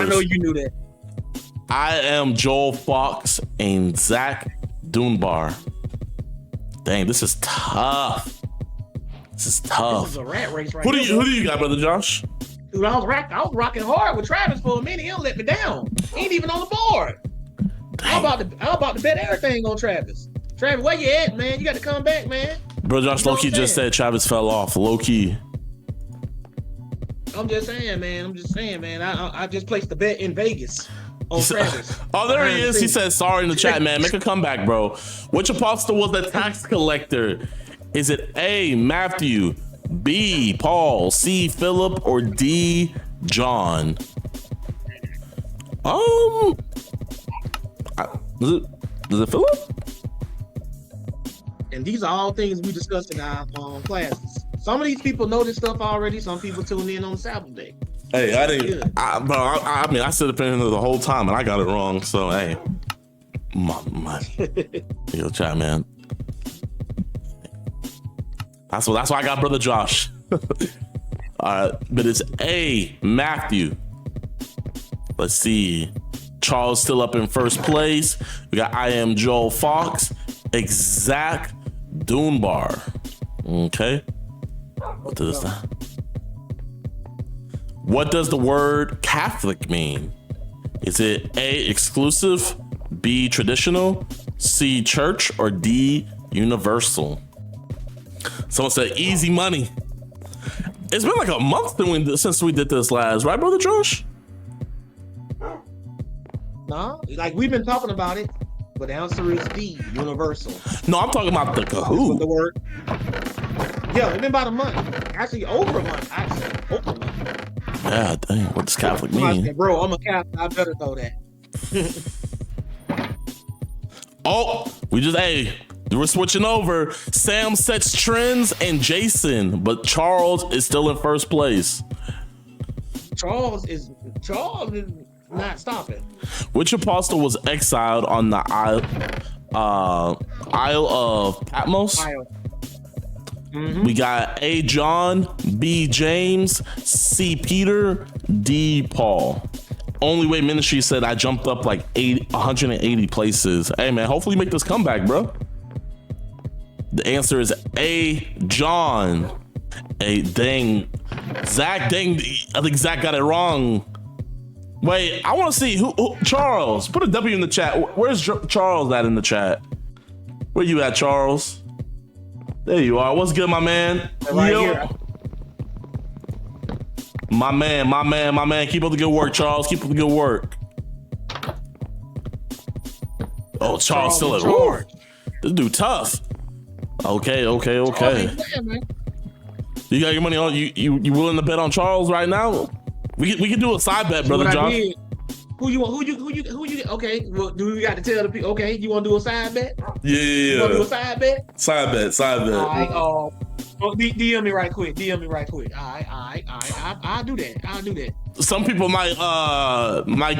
first. I know you knew that. I am Joel Fox and Zach Dunbar. Dang, this is tough. This is tough. This is a rat race right Who now. do you got, brother Josh? Dude, I was rocking hard with Travis for a minute. He don't let me down. He ain't even on the board. I'm about to bet everything on Travis. Travis, where you at, man? You got to come back, man. Bro, Josh low-key just said Travis fell off. Low-key. I'm just saying, man. I just placed the bet in Vegas on Travis. Oh, there he is. He said sorry in the chat, man. Make a comeback, bro. Which apostle was the tax collector? Is it A, Matthew, B, Paul, C, Philip, or D, John? Is it Philip? And these are all things we discussed in our classes. Some of these people know this stuff already. Some people tune in on Saturday. Hey, I didn't. I mean, I stood up in the whole time and I got it wrong. So, hey, yo, chat, man. That's why I got brother Josh. But it's A, Matthew. Let's see. Charles still up in first place. We got I am Joel Fox. Zach Dunbar. Okay. What does that? What does the word Catholic mean? Is it A, exclusive, B, traditional, C, church, or D, universal? Someone said easy money. It's been like a month since we did this last, right, brother Josh? No, like we've been talking about it, but the answer is D, universal. No, I'm talking about the Kahoot. The word. Yeah, it's been about a month. Actually, over a month. Over a month. Yeah, dang. What does Catholic mean? Bro, I'm a Catholic. I better know that. Oh, we're switching over. Sam sets trends and Jason, but Charles is still in first place. Charles is not stopping. Which apostle was exiled on the Isle of Patmos? Mm-hmm. We got A, John, B, James, C, Peter, D, Paul. Only Way Ministry said I jumped up like 180 places. Hey, man, hopefully you make this comeback, bro. The answer is A, John. A, dang. Zach, dang. I think Zach got it wrong. Wait, I want to see who Charles. Put a W in the chat. Where's Charles at in the chat? Where you at, Charles? There you are. What's good, my man? Right here. My man. Keep up the good work, Charles. Keep up the good work. Oh, Charles still at war. This dude tough. Okay. You got your money on you willing to bet on Charles right now? We can do a side bet, brother Josh. Who you want? Who you? Okay, well, do we got to tell the people? Okay, you want to do a side bet? Yeah. You want to do a side bet? Side bet. All right. DM me right quick. All right. I'll do that. Some people might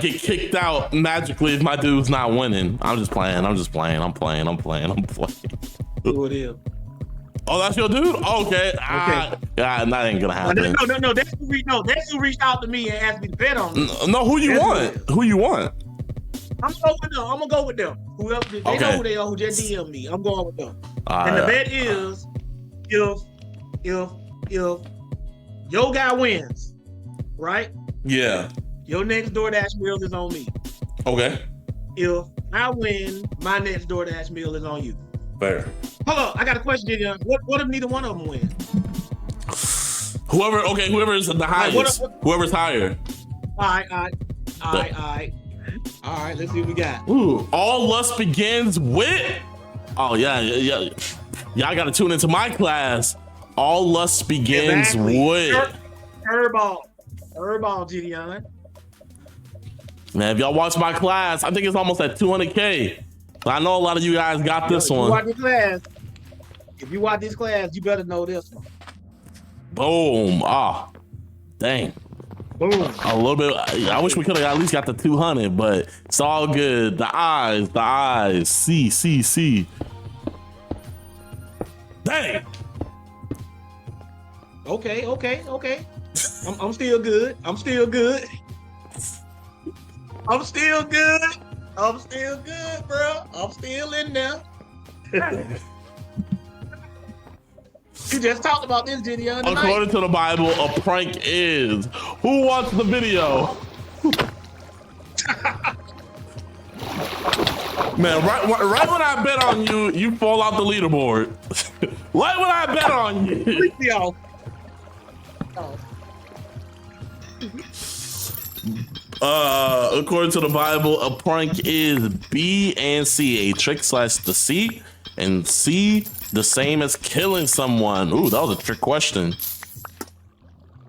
get kicked out magically if my dude's not winning. I'm just playing. I'm playing. Who it is? Oh, that's your dude? Okay. God, that ain't gonna happen. No. That's who reached out to me and asked me to bet on. No, who you want? Who you want? I'm gonna go with them. Whoever they know who they are, who just DM me. I'm going with them. And the bet is if your guy wins, right? Yeah. Your next DoorDash meal is on me. Okay. If I win, my next DoorDash meal is on you. Fair. Hold on, I got a question, Gideon. What if neither one of them win? Whoever's the highest. Whoever's higher. All right. Let's see what we got. Ooh, all lust begins with. Oh yeah. Y'all gotta tune into my class. All lust begins with. Curveball, Gideon. Man, if y'all watch my class, I think it's almost at 200K. I know a lot of you guys got this one. If you watch this class, you better know this one. Boom. Dang. Boom. A little bit. I wish we could have at least got the 200, but it's all good. The eyes. See. Dang. Okay. I'm still good. I'm still good. I'm still good, bro. I'm still in there. You just talked about this video tonight. According to the Bible, a prank is. Who watched the video? Man, right when I bet on you, you fall out the leaderboard. Right when I bet on you. According to the Bible, a prank is B and C, a trick / deceit, and C, the same as killing someone. Ooh, that was a trick question.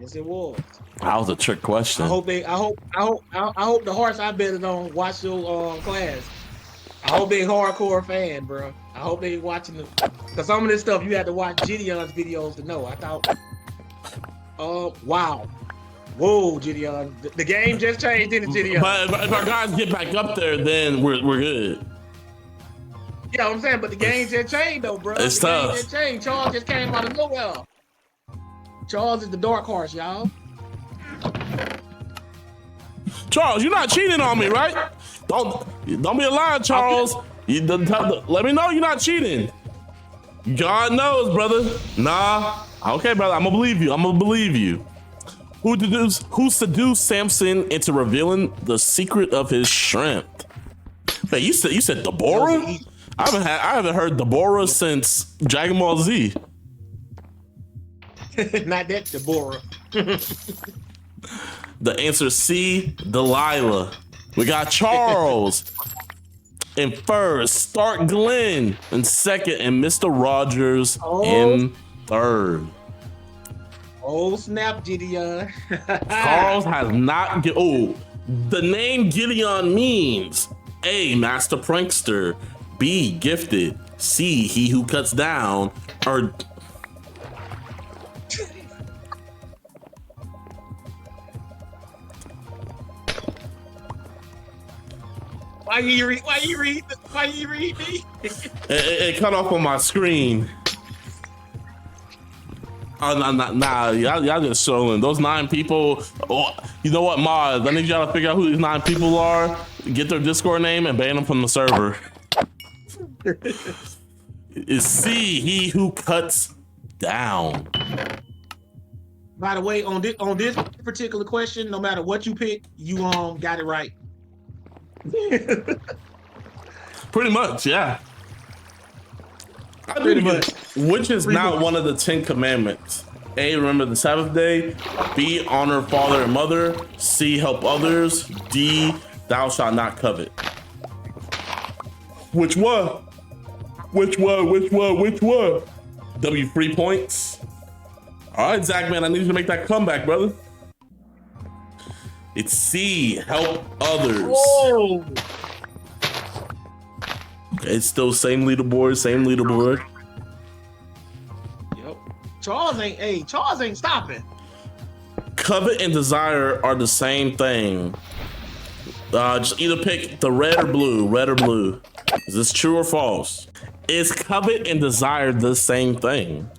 Yes, it was. That was a trick question. I hope the horse I betted on watch your class. I hope they hardcore fan, bro. I hope they watching the, cause some of this stuff you had to watch Gideon's videos to know. I thought, wow. Whoa, Gideon. The game just changed, didn't it, Gideon? But if our guys get back up there, then we're good. You know what I'm saying? But the game just changed, though, bro. It's the tough. Game just changed. Charles just came out of nowhere. Charles is the dark horse, y'all. Charles, you're not cheating on me, right? Don't be a liar, Charles. Let me know you're not cheating. God knows, brother. Nah. Okay, brother. I'm gonna believe you. I'm gonna believe you. Who seduced Samson into revealing the secret of his strength? Hey, you said Deborah? I haven't heard Deborah since Dragon Ball Z. Not that Deborah. The answer is C, Delilah. We got Charles in first, Stark Glenn in second, and Mr. Rogers in third. Oh, snap, Gideon. Charles has not the name Gideon means A, master prankster, B, gifted, C, he who cuts down, or Why you read me? it cut off on my screen. Oh, nah, y'all just showing those 9 people. Oh, you know what, Mars? I need y'all to figure out who these 9 people are, get their Discord name, and ban them from the server. It's C, he who cuts down. By the way, on this particular question, no matter what you pick, you got it right. Pretty much, yeah. Pretty much. Which is not one of the 10 commandments? A, remember the Sabbath day. B, honor father and mother. C, help others. D, thou shalt not covet. Which one? Which one? W 3 points. All right, Zach, man, I need you to make that comeback, brother. It's C, help others. Oh. It's still same leaderboard. Yep. Charles ain't stopping. Covet and desire are the same thing. Just either pick the red or blue. Is this true or false? Is covet and desire the same thing?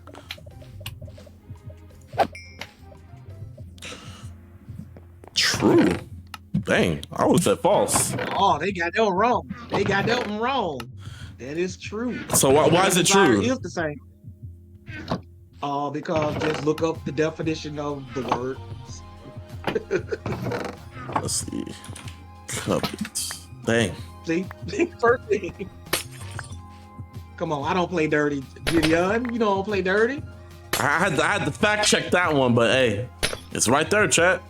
True. Dang, I would have said false. Oh, they got that one wrong. That is true. So why is it true? Is the same. Because just look up the definition of the word. Let's see. Covet. Dang. See, first thing. Come on, I don't play dirty, Gideon. You don't play dirty. I had to fact check that one, but hey, it's right there, chat.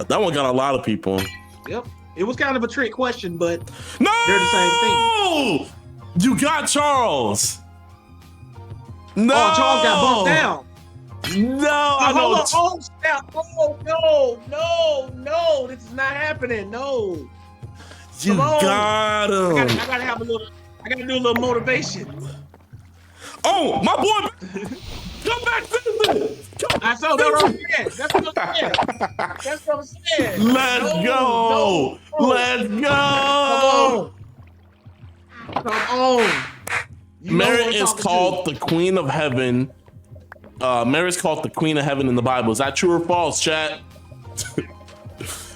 That one got a lot of people. Yep. It was kind of a trick question, but no! They're the same thing. You got Charles. No! Oh, Charles got bumped down. No! Hold on. Oh, snap. No. This is not happening. No. You got him. I gotta do a little motivation. Oh, my boy. Come back, citizen. That's what I'm saying. Let's go. Let's go. Come on. Mary is called the Queen of Heaven. Mary is called the Queen of Heaven in the Bible. Is that true or false, chat?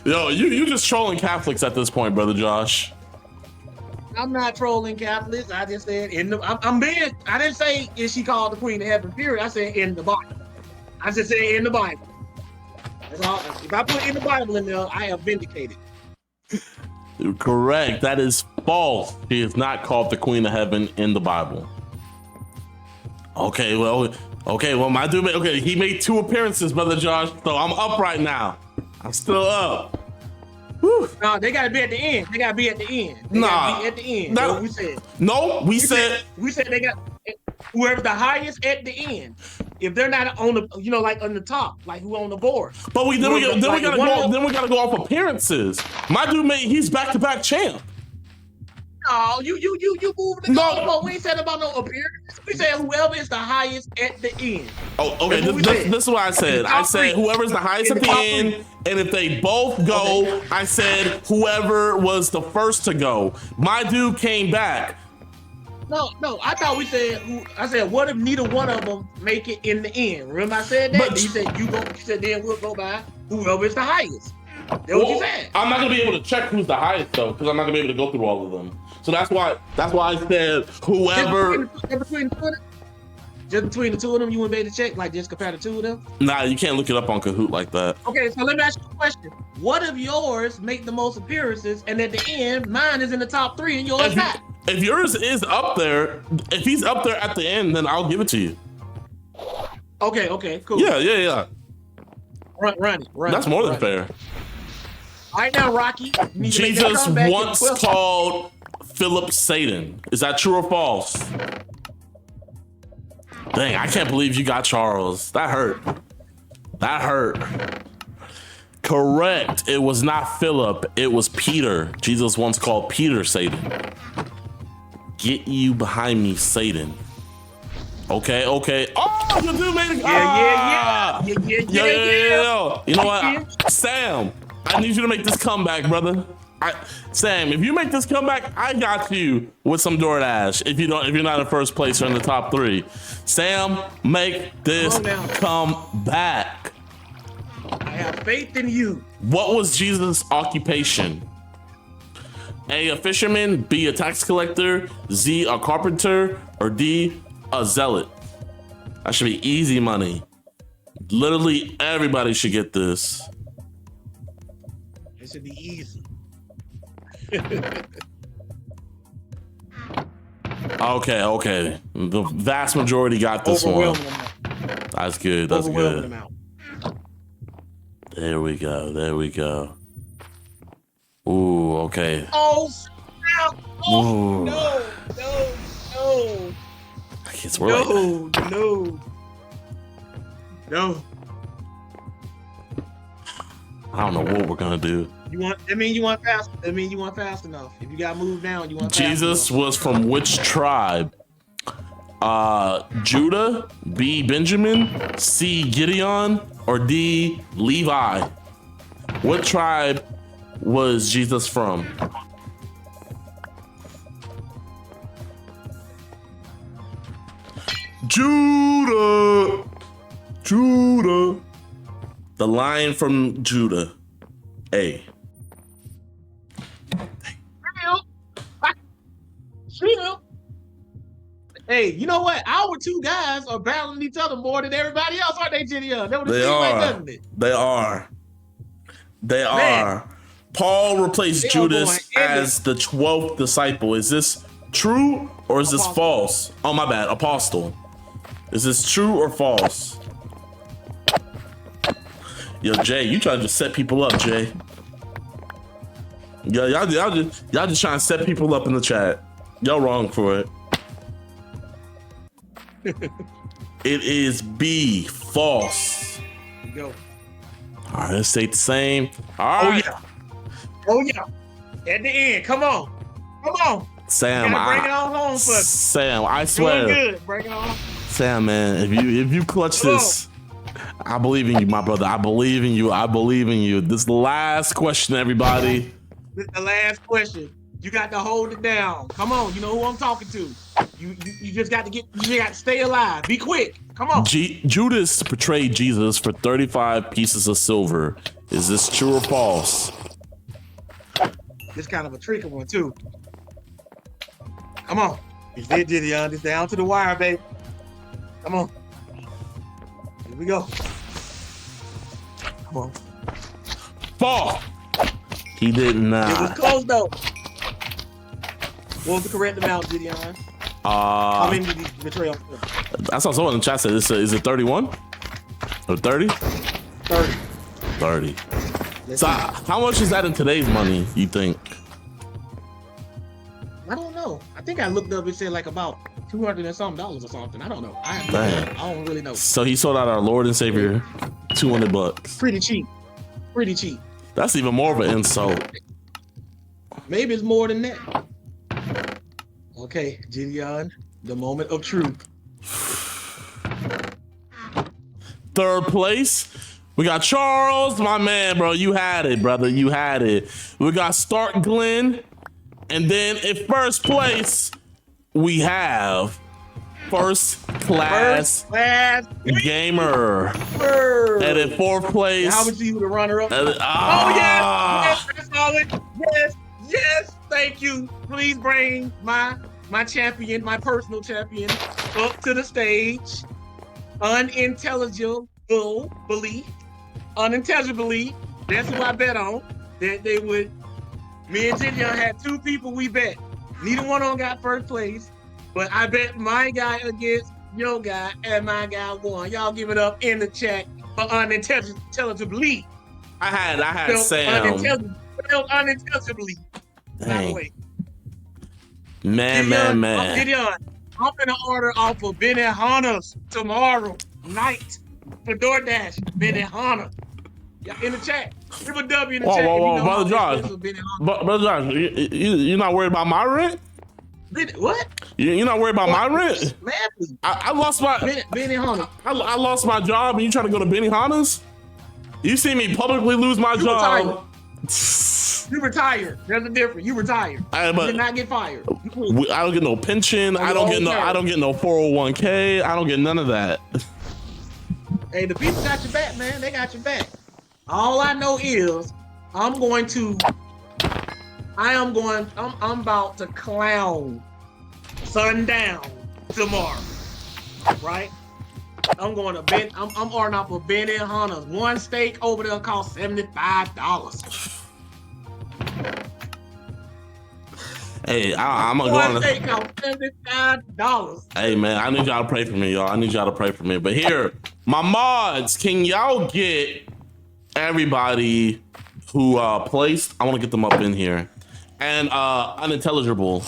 Yo, you just trolling Catholics at this point, brother Josh. I'm not trolling Catholics. I just said I didn't say is she called the Queen of Heaven, period. I said in the Bible. I just said in the Bible. That's all. If I put in the Bible in there, I have vindicated. Correct. That is false. She is not called the Queen of Heaven in the Bible. Okay, well, my dude he made 2 appearances, brother Josh, so I'm up right now. I'm still up. Whew. No, they gotta be at the end. They gotta be at the end. They gotta be at the end. That's what we said. No, we said they got whoever's the highest at the end. If they're not on the, like on the top, like who on the board. But we gotta go off appearances. My dude he's back-to-back champ. No, you moving the goalpost. We ain't said about no appearances. We said whoever is the highest at the end. Oh, okay. This is what I said. I said whoever's the highest at the end, and if they both go, I said whoever was the first to go. My dude came back. No, I thought we said. I said, what if neither one of them make it in the end? Remember I said that? But you said you go. You said then we'll go by whoever is the highest. That's what you said. I'm not gonna be able to check who's the highest though, because I'm not gonna be able to go through all of them. So that's why I said whoever. Just between the 2 of them, you wouldn't be able to check, like just compare the 2 of them? Nah, you can't look it up on Kahoot like that. Okay, so let me ask you a question. What if yours make the most appearances, and at the end, mine is in the top 3 and yours not? If yours is up there, if he's up there at the end, then I'll give it to you. Okay, cool. Yeah. Run it. That's more than fair. All right now, Rocky. Jesus once called Philip Satan. Is that true or false? Dang, I can't believe you got Charles. That hurt. Correct. It was not Philip. It was Peter. Jesus once called Peter Satan. Get you behind me, Satan. Okay. Oh, you do made it. Yeah. You know what? Sam, I need you to make this comeback, brother. Sam, if you make this comeback, I got you with some DoorDash. If you're not in first place or in the top 3, Sam, make this comeback. I have faith in you. What was Jesus' occupation? A fisherman, B, a tax collector, Z, a carpenter, or D, a zealot? That should be easy money. Literally everybody should get this. It should be easy. Okay. The vast majority got this one. That's good. There we go. Ooh, okay. Oh, no. No. I guess we're like that. No. I don't know what we're gonna do. You want fast enough. If you gotta move down, you want fast Jesus enough. was from which tribe? Judah, B, Benjamin, C, Gideon, or D, Levi? What tribe was Jesus from? Judah. The Lion from Judah. A. Chill. Hey, you know what? Our 2 guys are battling each other more than everybody else, aren't they, Gideon? They are. Paul replaced Judas as the 12th disciple. Is this true or is this false? Oh, my bad. Apostle. Is this true or false? Yo, Jay, you trying to just set people up, Jay. Yo, y'all just trying to set people up in the chat. Y'all wrong for it. It is B, false. Go. All right, let's stay the same. All right. Oh yeah. At the end, come on. Sam, bring it on home for us. Sam, I swear. Doing good. Bring it on. Sam, man, if you clutch this, I believe in you, my brother. I believe in you. This is the last question, everybody. This is the last question. You got to hold it down. Come on, you know who I'm talking to. You just got to stay alive. Be quick. Come on. Judas betrayed Jesus for 35 pieces of silver. Is this true or false? This kind of a tricky one too. Come on. It's it, Gideon. It's down to the wire, baby. Come on. Here we go. Come on. False. He did not. It was close though. What was the correct amount, Gideon? How many did he betray on? I saw someone in the chat said, is it 31? Or 30? 30. 30. So how much is that in today's money, you think? I don't know. I think I looked up, it said like about $200 and something or something. I don't know. I don't really know. So he sold out our Lord and Savior $200. Pretty cheap. Pretty cheap. That's even more of an insult. Maybe it's more than that. Okay, Gideon, the moment of truth. Third place, we got Charles, my man, bro. You had it, brother. You had it. We got Stark Glenn. And then in first place, we have First Class Gamer. And in fourth place, how would you the runner up? Yes, That's solid. Yes, thank you. Please bring my champion, my personal champion, up to the stage. Unintelligible belief. That's who I bet on. That they would. Me and Gideon had two people we bet. Neither one of them got first place. But I bet my guy against your guy, and my guy won. Y'all give it up in the chat for unintelligibly. I had Sam. Unintelligibly. By the way. Man. Gideon, I'm gonna order off of Benny Hunterz tomorrow night for DoorDash. Benny Hunterz. Yeah, in the chat. Give a W in the chat. Whoa, Brother Josh. Brother Josh, you're not worried about my rent? What? You're not worried about my rent? I lost my Benny Hunterz. I lost my job, and you trying to go to Benny Hunterz? You see me publicly lose my job. You retired. There's a difference. You retired. You did not get fired. I don't get no pension. I don't get no 401k. I don't get none of that. Hey, the people got your back, man. They got your back. All I know is I'm about to clown sundown tomorrow. Right? I'm ordering off of Benny Hunterz. One steak over there costs $75. Hey, I'm gonna go on. One steak costs $75. Hey man, I need y'all to pray for me, y'all. I need y'all to pray for me. But here, my mods, can y'all get everybody who placed? I want to get them up in here. And unintelligible,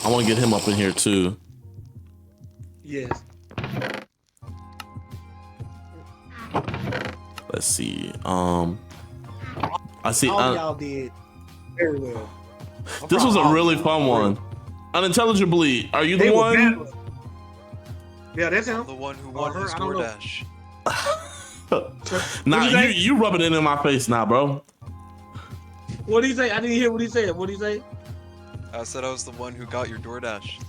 I want to get him up in here too. Yes. Let's see. I see. All y'all did very well. This was a really fun one. Unintelligibly, are you the one? Yeah, that's him. The one who won his DoorDash. Nah, you rubbing it in my face now, bro. What did he say? I didn't hear what he said. What did he say? I said I was the one who got your DoorDash.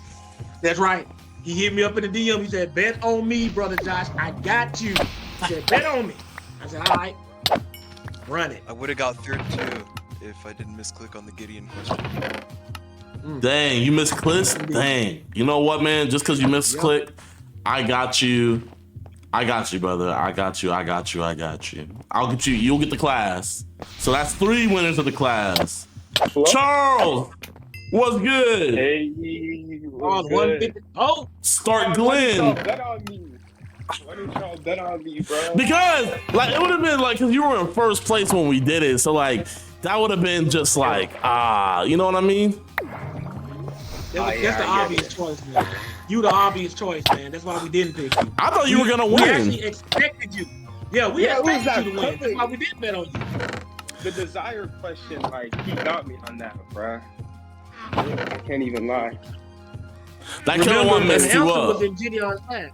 That's right. He hit me up in the DM. He said, bet on me, brother Josh. I got you. He said, bet on me. I said, all right. Run it. I would have got third too if I didn't misclick on the Gideon question. Dang, you misclicked? Dang. You know what, man? Just because you misclicked, I got you. I got you, brother. I got you. I'll get you. You'll get the class. So that's 3 winners of the class. Hello? Charles, what's good? Hey, what's good? Start Glenn. Why did y'all bet on me, bro? Because like it would have been like, because you were in first place when we did it, so like that would have been just like you know what I mean? That's the obvious choice, man. You the obvious choice, man. That's why we didn't pick you. I thought you were gonna win. We actually expected you. Yeah, we expected you to win. That's why we didn't bet on you. The desire question, like, he got me on that, bro. I can't even lie. That killer one messed you up. Was in Gideon's class.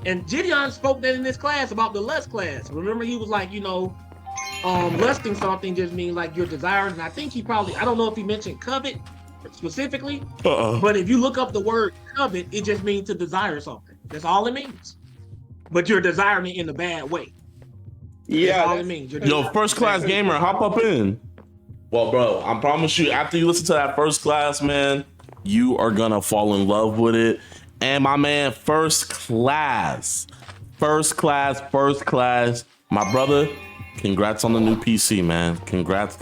And Gideon spoke that in this class about the lust class. Remember, he was like, lusting something just means like your desires. And I think he probably, I don't know if he mentioned covet specifically, but if you look up the word covet, it just means to desire something. That's all it means. But you're desiring it in a bad way. Yeah, all it means. Yo, first class gamer, hop up in. Well, bro, I promise you, after you listen to that first class, man, you are gonna fall in love with it. And my man, first class, my brother, congrats on the new PC, man. Congrats.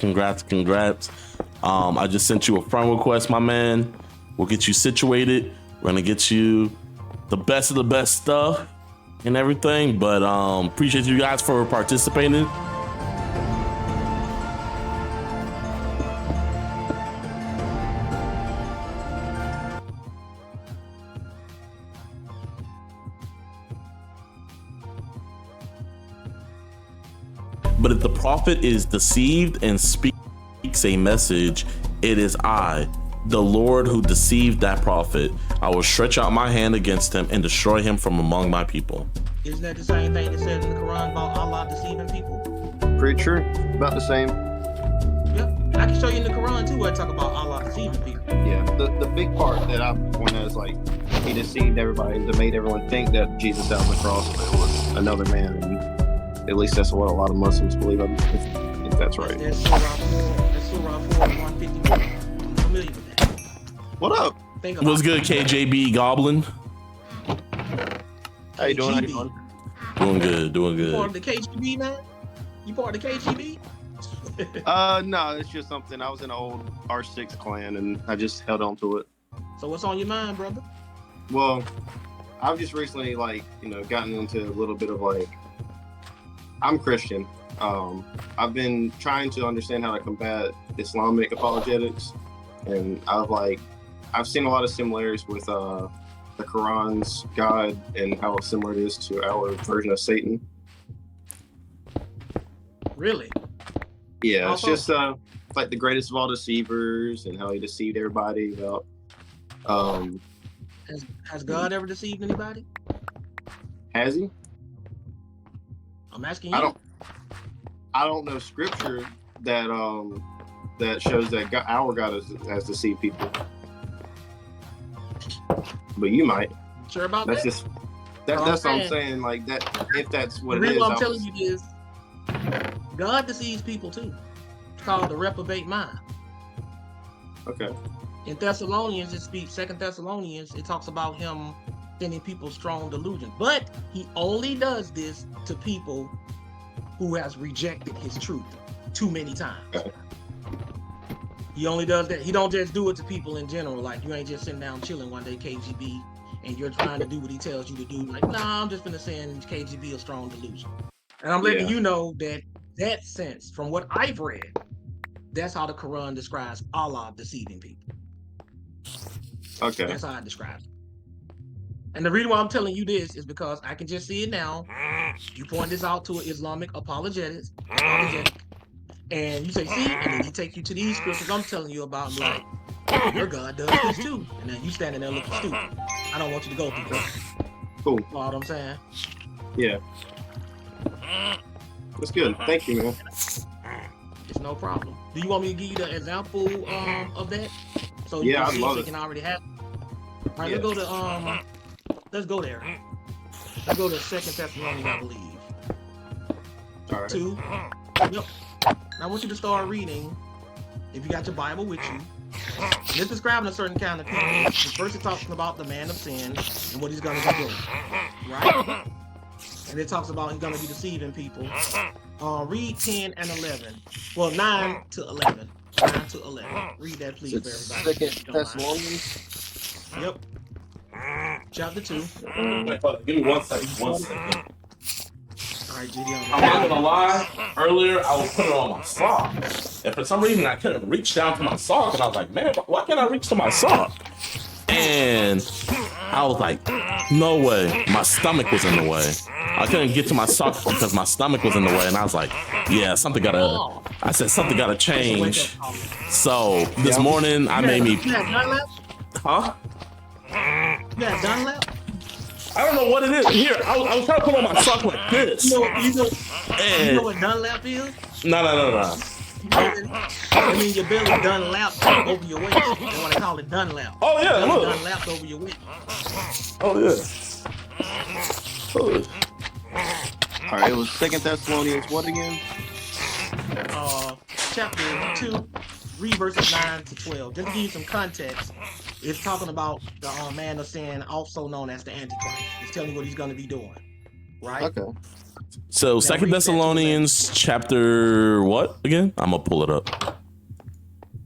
I just sent you a friend request, my man. We'll get you situated. We're gonna get you the best of the best stuff and everything. But appreciate you guys for participating. But if the prophet is deceived and speaks a message, it is I, the Lord, who deceived that prophet. I will stretch out my hand against him and destroy him from among my people. Isn't that the same thing that said in the Quran about Allah deceiving people? Pretty true. About the same. Yep. I can show you in the Quran too where I talk about Allah deceiving people. Yeah. The big part that I point out is like he deceived everybody to make everyone think that Jesus died on the cross, but it was another man. And at least that's what a lot of Muslims believe. If that's right. That's Surah 4, 151. I'm familiar with that. What up? What's good, KJB Goblin? How you doing? Doing good. You part of the KGB, man? You part of the KGB? No, it's just something. I was in an old R6 clan and I just held on to it. So what's on your mind, brother? Well, I've just recently gotten into a little bit of I'm Christian. I've been trying to understand how to combat Islamic apologetics, and I've seen a lot of similarities with the Quran's God and how similar it is to our version of Satan. Really? Yeah, it's just like the greatest of all deceivers and how he deceived everybody about. Has God ever deceived anybody? Has he? I'm asking you. I don't know scripture that that shows that our God has deceived people. But you might. Sure about that's that? Just that's what I'm saying. Like that, if that's what the it is. What I'm telling you is, God deceives people too. It's called the reprobate mind. Okay. In Thessalonians, it speaks. 2 Thessalonians, it talks about him sending people strong delusion, but he only does this to people who has rejected his truth too many times. Okay. He only does that. He don't just do it to people in general. Like you ain't just sitting down chilling one day, KGB, and you're trying to do what he tells you to do. Like, nah, I'm just gonna send KGB a strong delusion. And I'm letting you know that sense, from what I've read, that's how the Quran describes Allah deceiving people. Okay. That's how I describe it. And the reason why I'm telling you this is because I can just see it now. You point this out to an Islamic apologetic, and you say, see, and then he take you to these scriptures I'm telling you about, and like, your God does this too. And then you standing there looking stupid. I don't want you to go through that. Cool. You know what I'm saying? Yeah. That's good. Thank you, man. It's no problem. Do you want me to give you the example of that? So yeah, can I'd love it. it. Can already have. All right, let's go to let's go there. Let's go to 2 Thessalonians, I believe. All right. 2. Yep. I want you to start reading. If you got your Bible with you, it's describing a certain kind of people. First, it's talking about the man of sin and what he's going to be doing, right? And it talks about he's going to be deceiving people. Read 10 and 11. Well, 9 to 11. 9 to 11. Read that, please, for everybody. 2 Thessalonians. Yep. Chapter 2. Wait, hold on. Give me 1 second. 1 second. All right, Gideon. I'm not gonna lie. Earlier, I was putting it on my sock, and for some reason, I couldn't reach down to my sock, and I was like, "Man, why can't I reach to my sock?" And I was like, "No way!" My stomach was in the way. I couldn't get to my sock because my stomach was in the way, and I was like, "Yeah, something gotta." I said, "Something gotta change." So this morning, I made me. Huh? You got Dunlap? I don't know what it is. Here, I was trying to put on my sock like this. You know what Dunlap is? No. I mean, your belly Dunlap over your waist. That's why they call it Dunlap. Oh yeah, look. Dunlap over your waist. Oh yeah. Oh. All right, it was 2 Thessalonians. What again? Chapter 2, read verses 9 to 12. Just to give you some context, it's talking about the man of sin, also known as the Antichrist. It's telling you what he's going to be doing, right? Okay. So Now Second read that Thessalonians chapter what again? I'm gonna pull it up.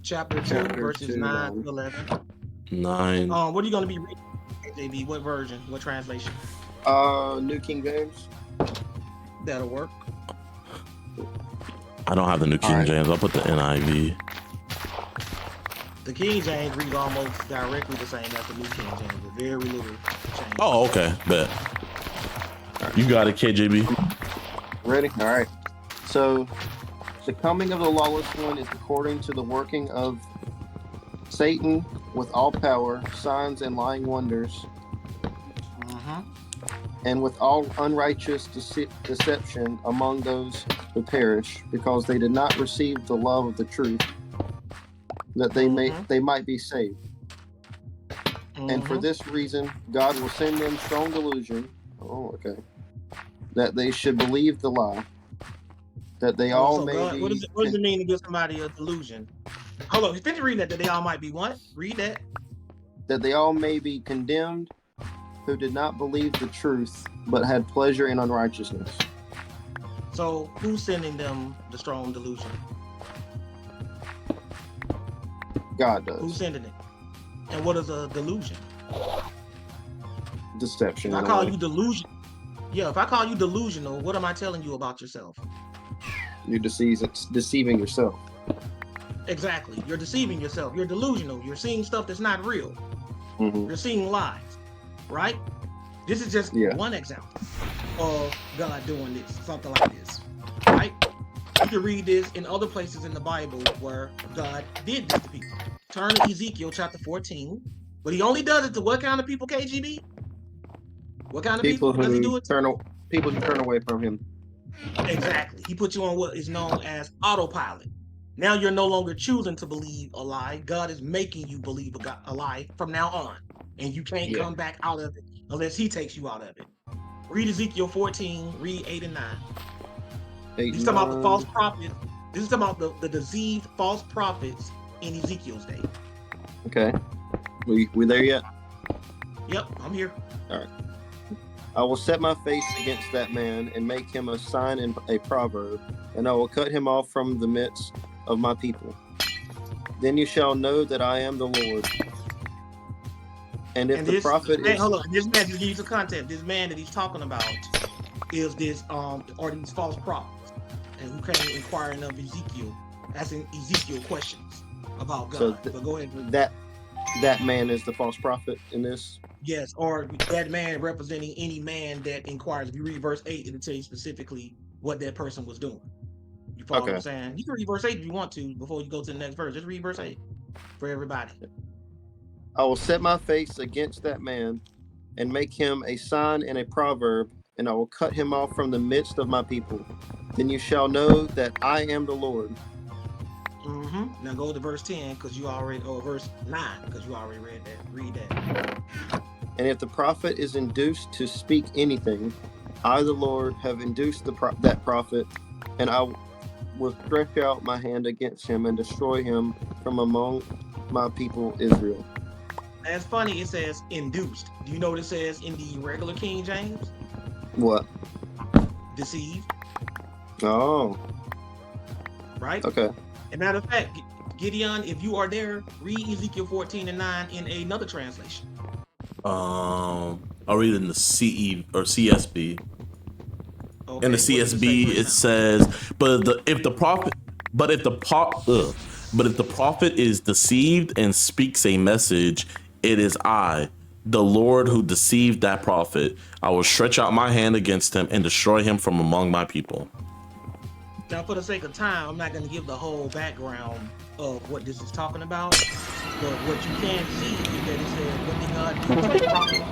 Chapter 2, Chapter verses 2, 9 to 11. 9. What are you going to be reading, JB? What version? What translation? New King James. That'll work. I don't have the New King Alright. James. I'll put the NIV. The King James reads almost directly the same as the New King James, with very little change. Oh, okay. Bet. You got it, KJB. Ready? All right. So, the coming of the lawless one is according to the working of Satan with all power, signs and lying wonders, and with all unrighteous deception among those who perish, because they did not receive the love of the truth, that they might be saved. And for this reason, God will send them strong delusion. Oh, okay. That they should believe the lie. That they all so may God, be. what does it mean to give somebody a delusion? Hold on, finish reading that they all might be what? Read that. That they all may be condemned, who did not believe the truth, but had pleasure in unrighteousness. So who's sending them the strong delusion? God Who's does. sending it? And what is a delusion? Deception. If I call you delusion, if I call you delusional, what am I telling you about yourself? You're deceiving yourself. Exactly. You're deceiving yourself. You're delusional. You're seeing stuff that's not real. Mm-hmm. You're seeing lies, right? This is just one example of God doing this, something like this, right? You can read this in other places in the Bible where God did this to people. Turn to Ezekiel chapter 14, but he only does it to what kind of people, KGB? What kind of people does he do it to? People who turn away from him. Exactly. He put you on what is known as autopilot. Now you're no longer choosing to believe a lie. God is making you believe a lie from now on. And you can't come back out of it unless he takes you out of it. Read Ezekiel 14, read 8 and 9. He's talking about the false prophets. This is talking about the deceived false prophets in Ezekiel's day. Okay. We there yet? Yep, I'm here. All right. I will set my face against that man and make him a sign and a proverb, and I will cut him off from the midst of my people. Then you shall know that I am the Lord. And if the prophet is... Hold on, this man, to give you some context, this man that he's talking about is this, or these false prophets, and who came inquiring of Ezekiel, asking Ezekiel questions about God. So go ahead. That man is the false prophet in this? Yes, or that man representing any man that inquires. If you read verse 8, it'll tell you specifically what that person was doing. You follow what I'm saying? You can read verse 8 if you want to before you go to the next verse. Just read verse 8 for everybody. I will set my face against that man and make him a sign and a proverb, and I will cut him off from the midst of my people. Then you shall know that I am the Lord. Now go to verse 10 because you already, or verse 9 because you already read that. Read that. And if the prophet is induced to speak anything, I, the Lord, have induced that prophet, and I will stretch out my hand against him and destroy him from among my people Israel. That's funny. It says induced. Do you know what it says in the regular King James? What? Deceived. Oh. Right? Okay. As a matter of fact, Gideon, if you are there, read Ezekiel 14 and 9 in another translation. I'll read it in the CE or CSB. Okay, in the CSB, it says, if the prophet is deceived and speaks a message, it is I, the Lord, who deceived that prophet. I will stretch out my hand against him and destroy him from among my people. Now, for the sake of time, I'm not going to give the whole background of what this is talking about. But what you can see is that it says, what did God do to the prophet?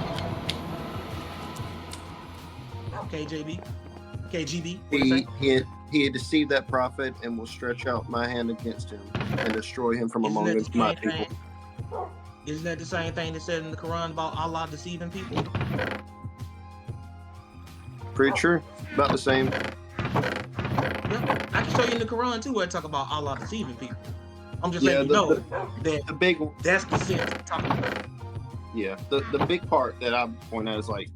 KGB? He had deceived that prophet and will stretch out my hand against him and destroy him from among my people. Isn't that the same thing that said in the Quran about Allah deceiving people? Pretty true. About the same. Yeah. I can show you in the Quran too where it talk about Allah deceiving people. I'm just Yeah, letting you know that the big that's the sense of talking about. Yeah, the big part that I point out is like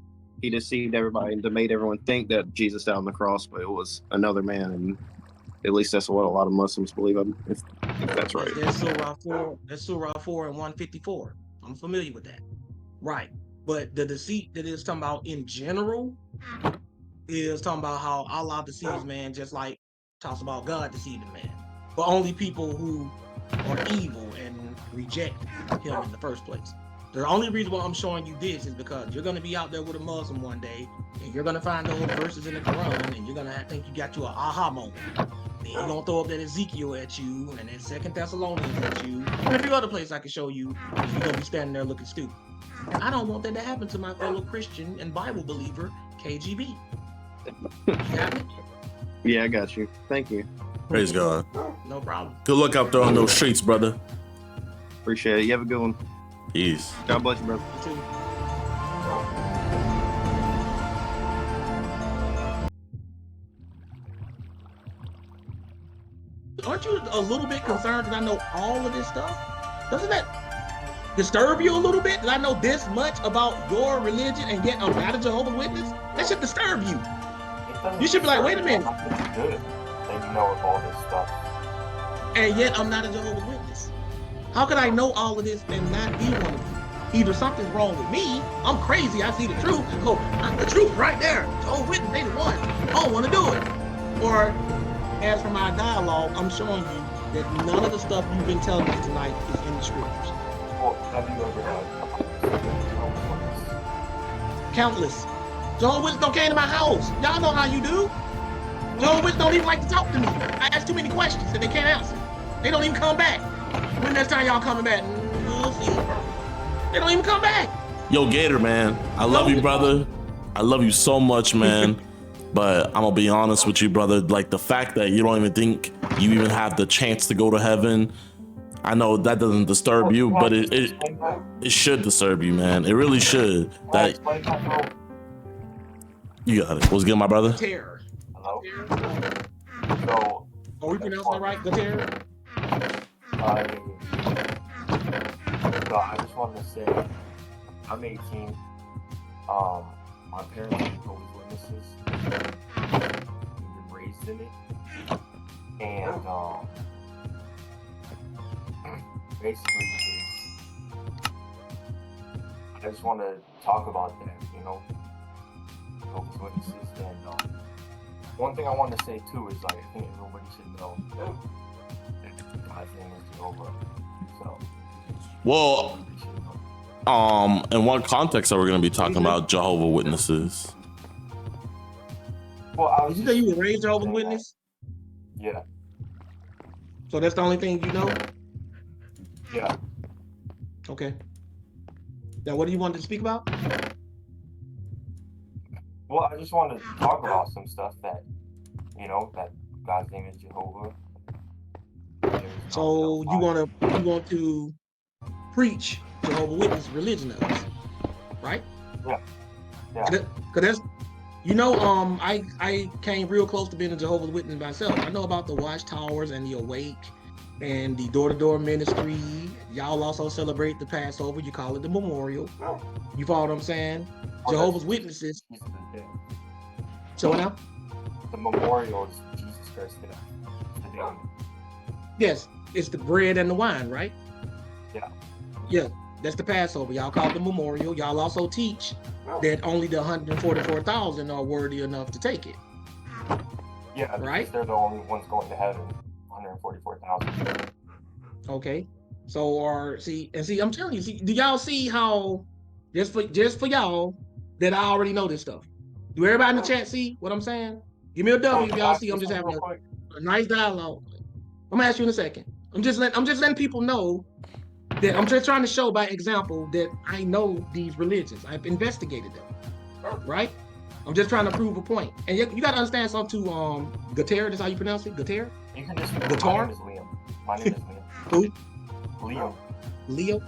he deceived everybody and made everyone think that Jesus died on the cross, but it was another man, and at least that's what a lot of Muslims believe. If that's right. That's Surah 4. That's Surah 4 and 154. I'm familiar with that. Right. But the deceit that it's talking about in general is talking about how Allah deceives man, just like talks about God deceiving man. But only people who are evil and reject him in the first place. The only reason why I'm showing you this is because you're going to be out there with a Muslim one day, and you're going to find those verses in the Quran, and you're going to think you got you an aha moment. Then you're going to throw up that Ezekiel at you, and then 2 Thessalonians at you, and a few other places I can show you, and you're going to be standing there looking stupid. And I don't want that to happen to my fellow Christian and Bible believer, KGB. You got me? Yeah, I got you. Thank you. Praise God. No problem. Good luck out there on those streets, brother. Appreciate it. You have a good one. Peace. God bless you, brother. You too. Aren't you a little bit concerned that I know all of this stuff? Doesn't that disturb you a little bit that I know this much about your religion and yet I'm not a Jehovah's Witness? That should disturb you. You should be like, wait a minute. Good. And you know all this stuff. And yet I'm not a Jehovah's Witness. How could I know all of this and not be one of them? Either something's wrong with me, I'm crazy, I see the truth, oh, the truth right there. Jehovah's Witness, they the one. I don't want to do it. Or, as for my dialogue, I'm showing you that none of the stuff you've been telling me tonight is in the scriptures. Well, have you ever had Countless. Jehovah's Witnesses don't came to my house. Y'all know how you do. Jehovah's Witnesses don't even like to talk to me. I ask too many questions that they can't answer. They don't even come back. When next time y'all coming back? We'll see. They don't even come back. Yo, Gator, man. I love you, brother. I love you so much, man. But I'm gonna be honest with you, brother. Like the fact that you don't even think you even have the chance to go to heaven. I know that doesn't disturb you, but it should disturb you, man. It really should. That you got it. What's good, my brother? Terror. Hello? So, are we pronouncing that right? The terror? So I just wanted to say, I'm 18. My parents are Jehovah's Witnesses. We've been raised in it, and basically, I just want to talk about that, you know, Jehovah's Witnesses. And one thing I want to say too is like I think everybody should know that God's name is Jehovah. So. Well, in what context are we going to be talking about Jehovah's Witnesses? Well, did you say you were raised Jehovah's Witness? Yeah. So that's the only thing you know? Yeah. Okay. Now, what do you want to speak about? Well, I just want to talk about some stuff that, you know, that God's name is Jehovah. So you want to preach Jehovah's Witness religion to us, right? Yeah. Cause that's, you know, I came real close to being a Jehovah's Witness myself. I know about the watchtowers and the awake and the door-to-door ministry. Y'all also celebrate the Passover. You call it the memorial. You follow what I'm saying? Jehovah's Witnesses. So what now? The memorial is Jesus Christ. Yes, it's the bread and the wine, right? Yeah. Yeah, that's the Passover. Y'all call it the memorial. Y'all also teach that only the 144,000 are worthy enough to take it. Yeah, right? They're the only ones going to heaven. 144,000. Okay. So, I'm telling you, do y'all see how just for y'all that I already know this stuff? Do everybody in the chat see what I'm saying? Give me a W if y'all see. I'm just having a nice dialogue. I'm gonna ask you in a second. I'm just letting people know that I'm just trying to show by example that I know these religions. I've investigated them, right? I'm just trying to prove a point. And you got to understand something too. Gater, that's how you pronounce it? Gater? You can just Gatar? My name is Liam. Who? Liam. Leo?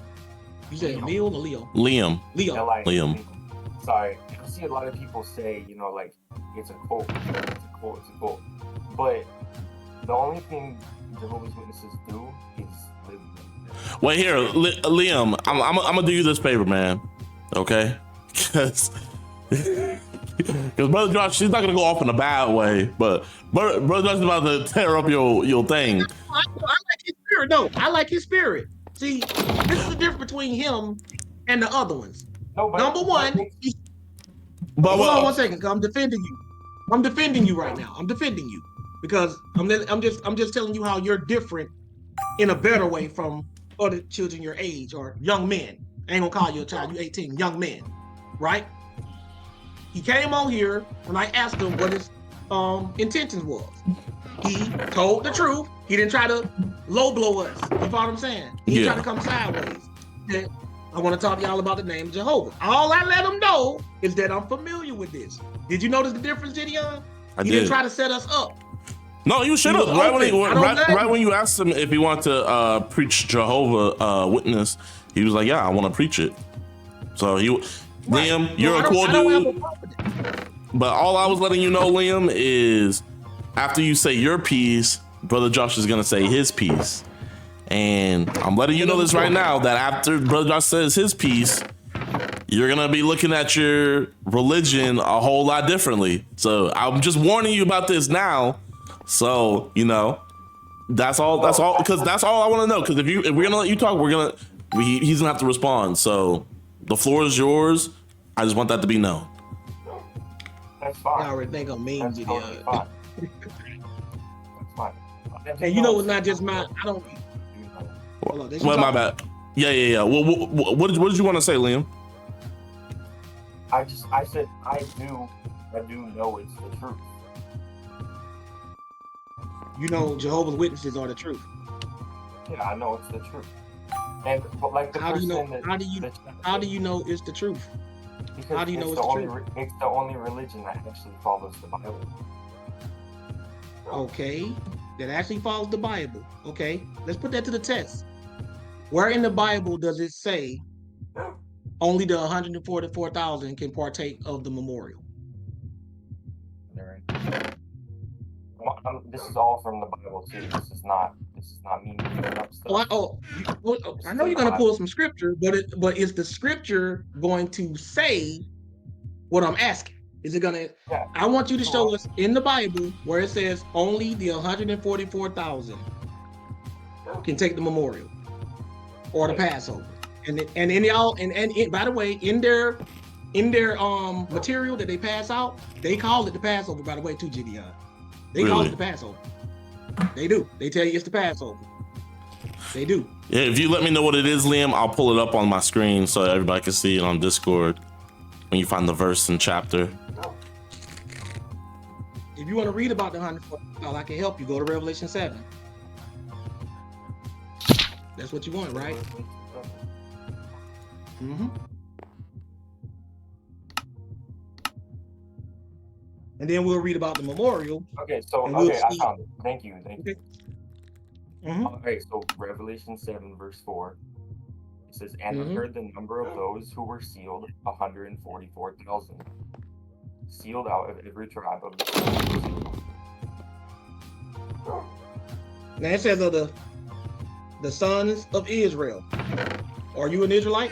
You said Leo or Leo? Liam. Leo. Like, Liam. Sorry. I see a lot of people say, you know, like, it's a quote. It's a quote. But the only thing Jehovah's Witnesses do is live. Wait here, Liam. I'm gonna do you this favor, man. Okay? Because Brother Josh, she's not gonna go off in a bad way, but Brother Josh is about to tear up your thing. I like his spirit. No, I like his spirit. See, this is the difference between him and the other ones. No, but Number one, hold on 1 second, cause I'm defending you. I'm defending you right now. I'm defending you because I'm just telling you how you're different in a better way from other children your age or young men. I ain't gonna call you a child. You 18, young men, right? He came on here when I asked him what his intentions was. He told the truth. He didn't try to low blow us. You follow what I'm saying? He tried to come sideways. Then I want to talk to y'all about the name of Jehovah. All I let him know is that I'm familiar with this. Did you notice the difference, Gideon? He didn't try to set us up. No, you should have. Right when you asked him if he wanted to preach Jehovah Witness, he was like, "Yeah, I want to preach it." So Liam, you're a cool dude. But all I was letting you know, Liam, is after you say your piece, Brother Josh is gonna say his piece, and I'm letting you know this right now that after Brother Josh says his piece, you're gonna be looking at your religion a whole lot differently. So I'm just warning you about this now. So that's all. Because that's all I want to know. Because if we're gonna let you talk, he's gonna have to respond. So the floor is yours. I just want that to be known. That's fine. I already think I'm mean, That's Gideon. totally fine. That's fine. And you know it's not just my. I don't. Hold on, Well, my bad. Yeah. Well, what did you want to say, Liam? I said I do know it's the truth. You know Jehovah's Witnesses are the truth. Yeah, I know it's the truth. And but like the How do you know? person How do you know it's the truth? Because how do you know it's the truth? It's the only religion that actually follows the Bible. Okay, that actually follows the Bible. Okay, let's put that to the test. Where in the Bible does it say only the 144,000 can partake of the memorial? This is all from the Bible too. This is not me making up stuff. I know you're gonna pull some scripture, but is the scripture going to say what I'm asking? Is it gonna? Yeah. I want you to show us in the Bible where it says only the 144,000 can take the memorial or the Passover, and by the way, in their material that they pass out, they call it the Passover. By the way, too, Gideon. They call it the Passover. They do. They tell you it's the Passover. They do. Yeah, if you let me know what it is, Liam, I'll pull it up on my screen so everybody can see it on Discord when you find the verse and chapter. If you want to read about the 144,000, I can help you. Go to Revelation 7. That's what you want, right? Mm-hmm. And then we'll read about the memorial. Okay, I found it. Thank you. Okay. Mm-hmm. Okay, so Revelation 7 verse 4. It says, "And I heard the number of those who were sealed, 144,000, sealed out of every tribe of the." Now it says of the sons of Israel. Are you an Israelite?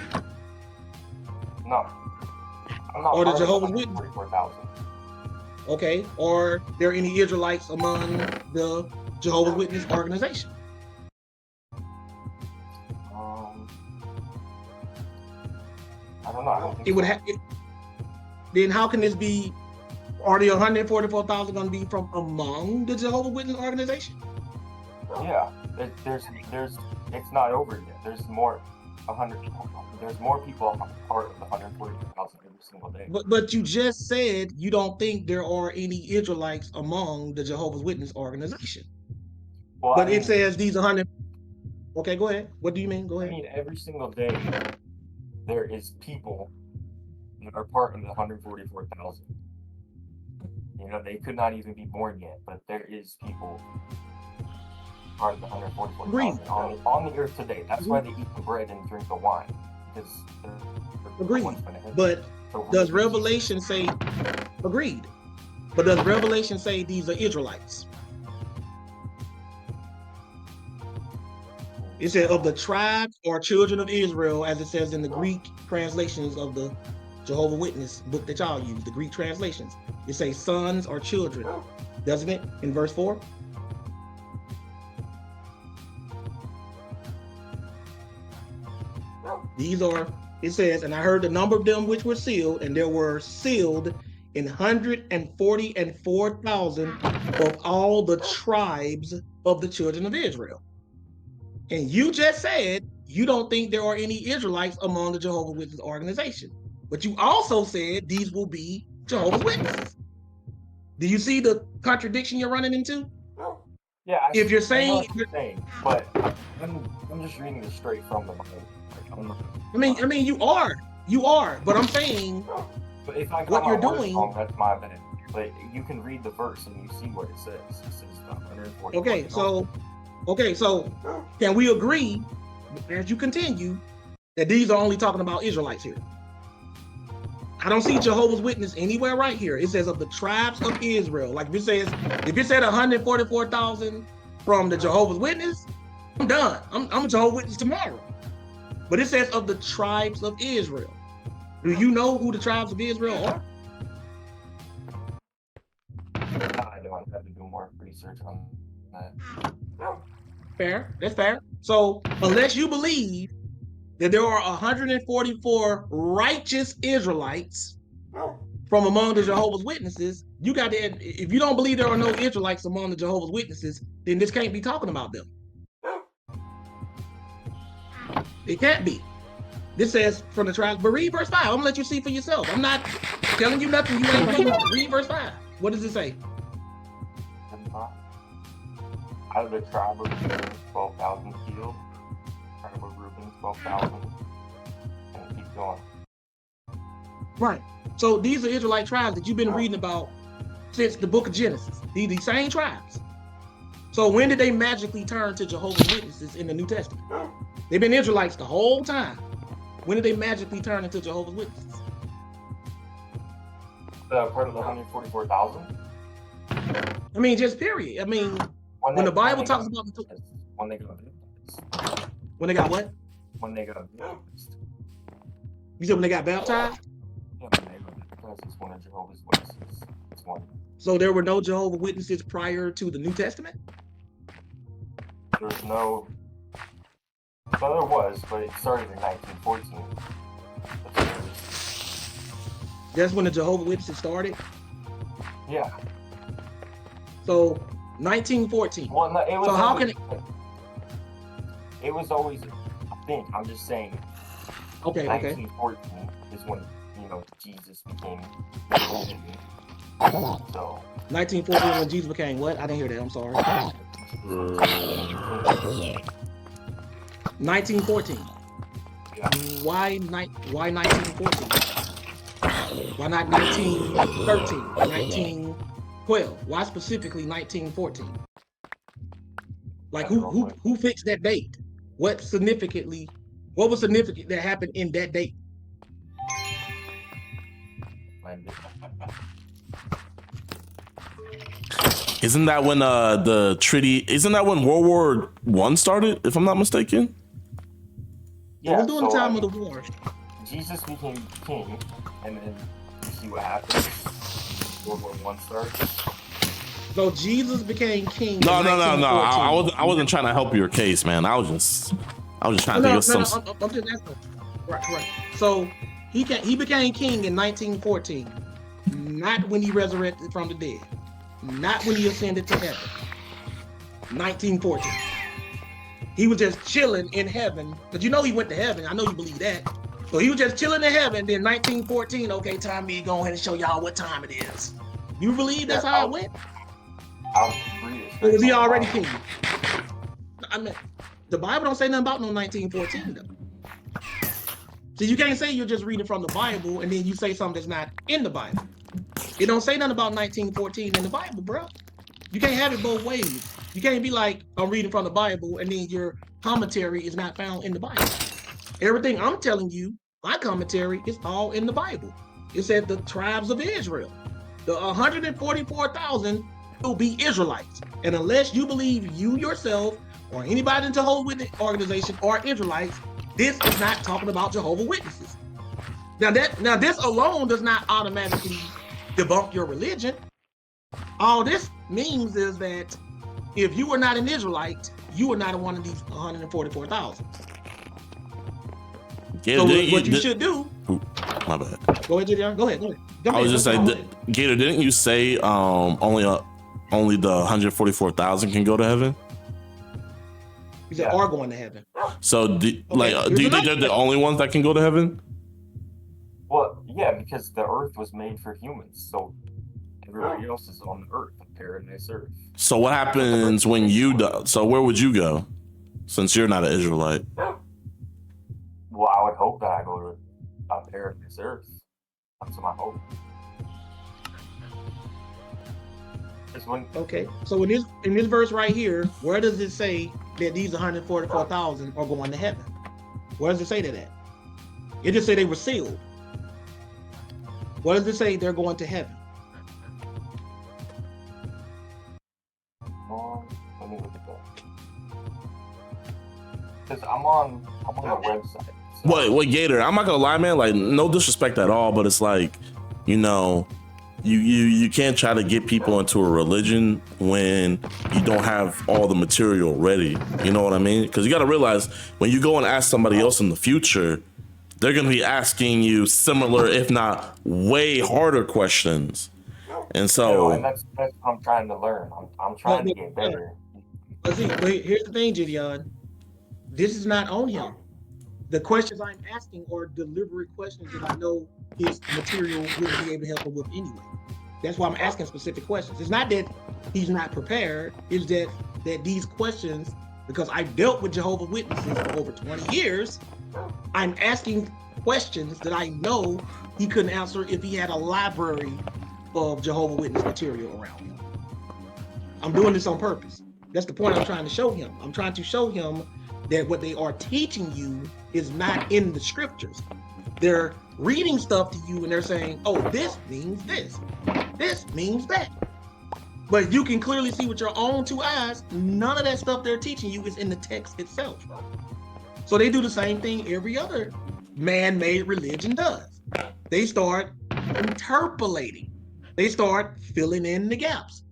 No, I'm not. Or the part of Jehovah's Witness? 144,000. Okay. Are there any Israelites among the Jehovah's Witness organization? I don't know. I don't think It would have. Then how can this be? Are the 144,000 going to be from among the Jehovah's Witness organization? Yeah, there's it's not over yet. There's more people part of the 140,000 every single day. But you just said you don't think there are any Israelites among the Jehovah's Witness organization. Well, but it says these 100. Okay, go ahead. What do you mean? Go ahead. I mean, every single day there is people that are part of the 144,000. You know, they could not even be born yet, but there is people part of the 144,000 on the earth today. That's why they eat the bread and drink the wine, because they're agreed. But does Revelation say agreed? But does Revelation say these are Israelites? It said of the tribes or children of Israel, as it says in the Greek translations of the Jehovah's Witness book that y'all use, the Greek translations. It says sons or children, doesn't it, in verse 4? These are, it says, and I heard the number of them which were sealed, and there were sealed 144,000 of all the tribes of the children of Israel. And you just said you don't think there are any Israelites among the Jehovah's Witness organization. But you also said these will be Jehovah's Witnesses. Do you see the contradiction you're running into? Yeah, if you're saying, but I'm just reading this straight from the Bible. I mean, you are, but I'm saying, but if I what you're doing, wrong, that's my bad. But you can read the verse and you see what it says. It says 140. Okay, so can we agree, as you continue, that these are only talking about Israelites here? I don't see Jehovah's Witness anywhere right here. It says of the tribes of Israel. Like if it said 144,000 from the Jehovah's Witness, I'm done. I'm a Jehovah's Witness tomorrow. But it says of the tribes of Israel. Do you know who the tribes of Israel are? I don't have to do more research on that. Fair, that's fair. So unless you believe that there are 144 righteous Israelites from among the Jehovah's Witnesses, you got to, if you don't believe there are no Israelites among the Jehovah's Witnesses, then this can't be talking about them. It can't be. This says from the tribes, but read verse 5. I'm gonna let you see for yourself. I'm not telling you nothing you ain't gonna read verse 5. What does it say? Out of the tribe of Judah, 12,000 killed. Tribe of Reuben, 12,000. And keep going. Right. So these are Israelite tribes that you've been reading about since the book of Genesis. These the same tribes. So when did they magically turn to Jehovah's Witnesses in the New Testament? They've been Israelites the whole time. When did they magically turn into Jehovah's Witnesses? Part of the 144,000? I mean, just period. I mean, when the Bible talks about when they got baptized. When they got what? When they got baptized. You said when they got baptized? Yeah, when they got baptized, it's one of Jehovah's Witnesses. It's one. So there were no Jehovah's Witnesses prior to the New Testament? There's no. Well, there was, but it started in 1914. That's when the Jehovah's Witnesses started? Yeah. So 1914. Well, no, it was. So how can it? It was always a thing. I'm just saying. Okay. 1914 is when Jesus became. So. 1914 when Jesus became what? I didn't hear that. I'm sorry. 1914. Yeah. Why 1914? Why not 1913? 1912? Why specifically 1914? Like who fixed that date? What was significant that happened in that date? Isn't that when the treaty? Isn't that when World War I started? If I'm not mistaken. Yeah, it was during the time of the war. Jesus became king, and then you see what happened. World War I started. So Jesus became king. No. I wasn't trying to help your case, man. I was just trying to think of some. I'm just asking. Right. So he became king in 1914, not when he resurrected from the dead, not when he ascended to heaven. 1914. He was just chilling in heaven, because he went to heaven. I know you believe that. So he was just chilling in heaven. Then 1914, okay, time me to go ahead and show y'all what time it is. You believe that's how it went? Or was he already king? I mean, the Bible don't say nothing about no 1914 though. So you can't say you're just reading from the Bible and then you say something that's not in the Bible. It don't say nothing about 1914 in the Bible, bro. You can't have it both ways. You can't be like, I'm reading from the Bible and then your commentary is not found in the Bible. Everything I'm telling you, my commentary is all in the Bible. It said the tribes of Israel. the 144,000 will be Israelites. And unless you believe you yourself or anybody in the Jehovah's Witness organization are Israelites, this is not talking about Jehovah's Witnesses. Now this alone does not automatically debunk your religion. All this means is that if you are not an Israelite, you are not one of these 144,000. Yeah, so what you should do. Ooh, my bad. Go ahead, Gideon. Go ahead. I was just saying, Gator, didn't you say only the 144,000 can go to heaven? You said are going to heaven. So, do you think they're the only ones that can go to heaven? Well, yeah, because the earth was made for humans, so everybody else is on the earth, the paradise earth. So what happens when you die? So where would you go, since you're not an Israelite? Well, I would hope that I go to paradise earth. That's my hope. Okay, so in this verse right here, where does it say that these 144,000 are going to heaven? Where does it say that at? It just say they were sealed. What does it say they're going to heaven? Let me look at that. Because I'm on the website. So. What Gator? I'm not gonna lie, man. Like, no disrespect at all, but it's like, you know, you can't try to get people into a religion when you don't have all the material ready. You know what I mean? Because you got to realize when you go and ask somebody else in the future, they're gonna be asking you similar, if not way harder questions. And so, and that's what I'm trying to learn. I'm trying to get better. But here's the thing, Gideon. This is not on him. The questions I'm asking are deliberate questions that I know his material will be able to help him with anyway. That's why I'm asking specific questions. It's not that he's not prepared. It's that these questions, because I've dealt with Jehovah's Witnesses for over 20 years, I'm asking questions that I know he couldn't answer if he had a library of Jehovah's Witness material around him. I'm doing this on purpose. That's the point I'm trying to show him. I'm trying to show him that what they are teaching you is not in the scriptures. They're reading stuff to you and they're saying, oh, this means this. This means that. But you can clearly see with your own two eyes, none of that stuff they're teaching you is in the text itself. So they do the same thing every other man-made religion does. They start interpolating. They start filling in the gaps.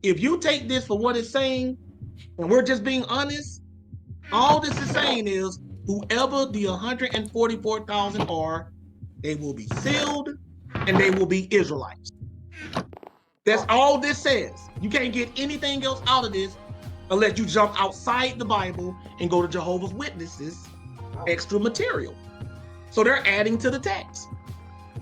If you take this for what it's saying, and we're just being honest, all this is saying is whoever the 144,000 are, they will be sealed and they will be Israelites. That's all this says. You can't get anything else out of this unless you jump outside the Bible and go to Jehovah's Witnesses extra material. So they're adding to the text.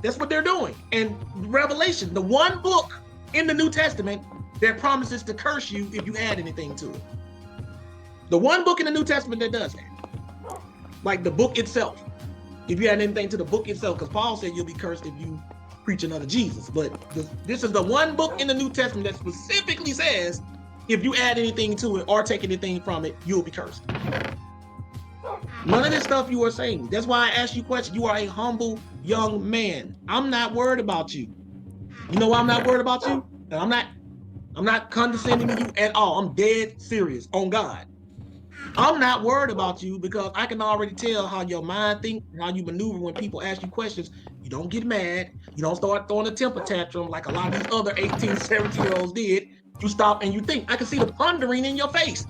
That's what they're doing. And Revelation, the one book in the New Testament that promises to curse you if you add anything to it. The one book in the New Testament that does that. Like the book itself. If you add anything to the book itself, because Paul said you'll be cursed if you preach another Jesus. But this is the one book in the New Testament that specifically says if you add anything to it or take anything from it, you'll be cursed. None of this stuff you are saying. That's why I asked you questions. You are a humble young man. I'm not worried about you. You know why I'm not worried about you? And I'm not condescending to you at all. I'm dead serious on God. I'm not worried about you because I can already tell how your mind thinks, how you maneuver when people ask you questions. You don't get mad. You don't start throwing a temper tantrum like a lot of these other 18, 17-year-olds did. You stop and you think. I can see the pondering in your face.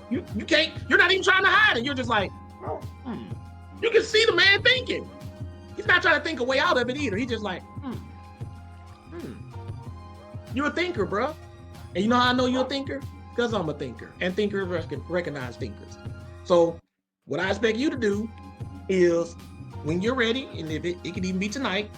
You can't, you're not even trying to hide it. You're just like, You can see the man thinking. He's not trying to think a way out of it either. He's just like, You're a thinker, bro. And you know how I know you're a thinker? Because I'm a thinker, and thinkers recognize thinkers. So what I expect you to do is when you're ready, and if it could even be tonight,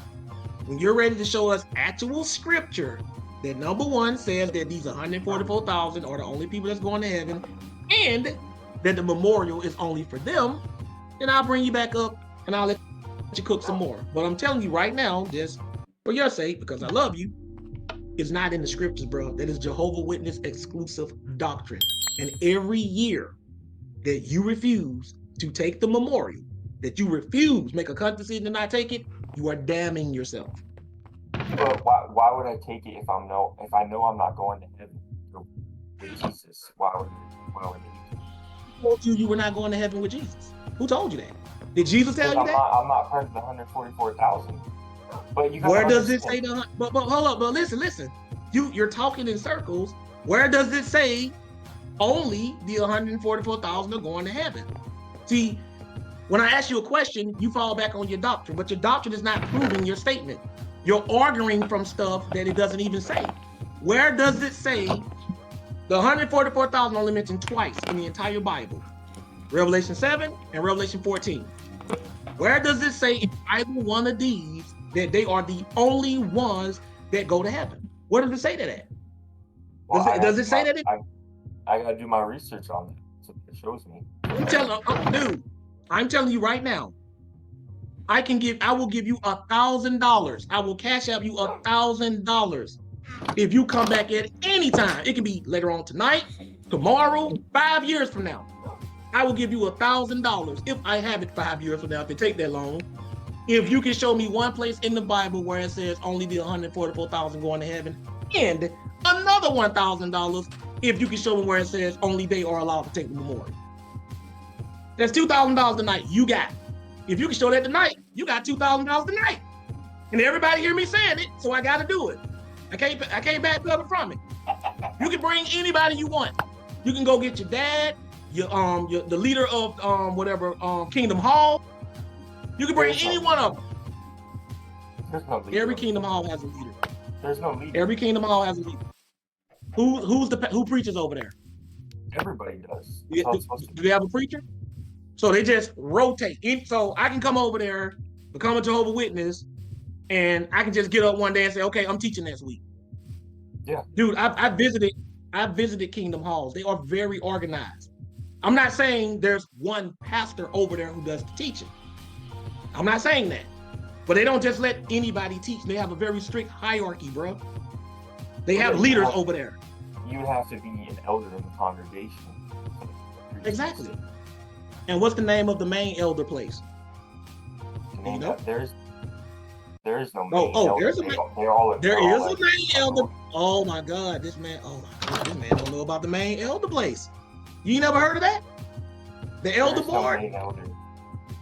when you're ready to show us actual scripture that number one says that these 144,000 are the only people that's going to heaven, and that the memorial is only for them, then I'll bring you back up and I'll let you cook some more. But I'm telling you right now, just for your sake, because I love you, it's not in the scriptures, bro. That is Jehovah's Witness exclusive doctrine. And every year that you refuse to take the memorial, that you refuse, make a conscious decision to not take it, you are damning yourself. But why would I take it if I know I'm not going to heaven with Jesus? Why would I take it? Who told you were not going to heaven with Jesus? Who told you that? Did Jesus tell you that? I'm not part of the 144,000. But you where does it say the? But hold up. But listen. You're talking in circles. Where does it say only the 144,000 are going to heaven? See, when I ask you a question, you fall back on your doctrine, but your doctrine is not proving your statement. You're arguing from stuff that it doesn't even say. Where does it say the 144,000 only mentioned twice in the entire Bible? Revelation 7 and Revelation 14. Where does it say in either one of these that they are the only ones that go to heaven? Where does it say that at? Does it say that? I gotta do my research on it. So it shows me. I'm telling you right now. I will give you $1,000. I will cash out you $1,000 if you come back at any time. It can be later on tonight, tomorrow, 5 years from now. I will give you $1,000 if I have it 5 years from now. If it take that long, if you can show me one place in the Bible where it says only the 144,000 going to heaven, and another $1,000 if you can show me where it says only they are allowed to take the memorial. That's $2,000 tonight. You got. If you can show that tonight, you got $2,000 tonight. And everybody hear me saying it, so I got to do it. I can't backpedal from it. You can bring anybody you want. You can go get your dad, the leader of Kingdom Hall. You can bring any one of them. There's no leader. Every Kingdom Hall has a leader. There's no leader. Every Kingdom Hall has a leader. Who preaches over there? Everybody does. Do they have a preacher? So they just rotate. So I can come over there, become a Jehovah's Witness, and I can just get up one day and say, okay, I'm teaching next week. Yeah. Dude, I visited Kingdom Halls. They are very organized. I'm not saying there's one pastor over there who does the teaching. I'm not saying that. But they don't just let anybody teach. They have a very strict hierarchy, bro. They have leaders over there. You have to be an elder in the congregation. Exactly. And what's the name of the main elder place? You know? There is no main elder. There is a main elder. Oh my God, this man don't know about the main elder place. You never heard of that? The elder board?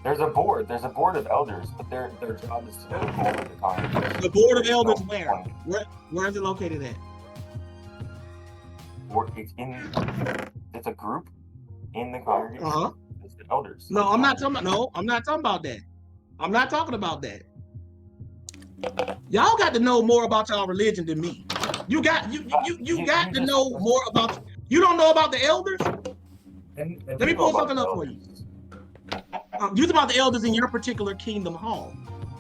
There's a board of elders, but their job is to look over the congregation. The board of elders where? Where is it located at? It's a group in the congregation. Uh-huh. It's the elders. No, I'm not talking about that. I'm not talking about that. Y'all got to know more about y'all religion than me. You got to know more about. You don't know about the elders? Let me pull something up for you. You talking about the elders in your particular Kingdom Hall.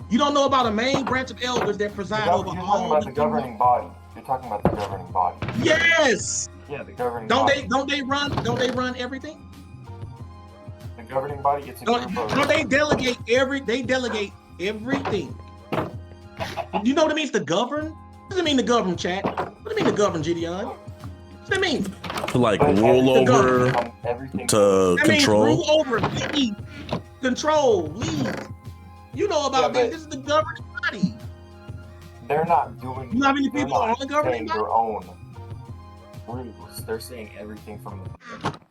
You don't know about a main branch of elders that preside over all. You're talking about the governing body. You're talking about the governing body. Yes. Yeah, the governing body. Don't they run everything? The governing body gets a group of. No, they delegate everything. You know what it means to govern? What does it mean to govern, chat? What do you mean to govern, Gideon? What does it mean? To like rule over, to control. Rule over, lead, control, lead. You know about this. This is the governing body. They're not doing. You know how many people are on the governing body? Their own rules. They're saying everything from the.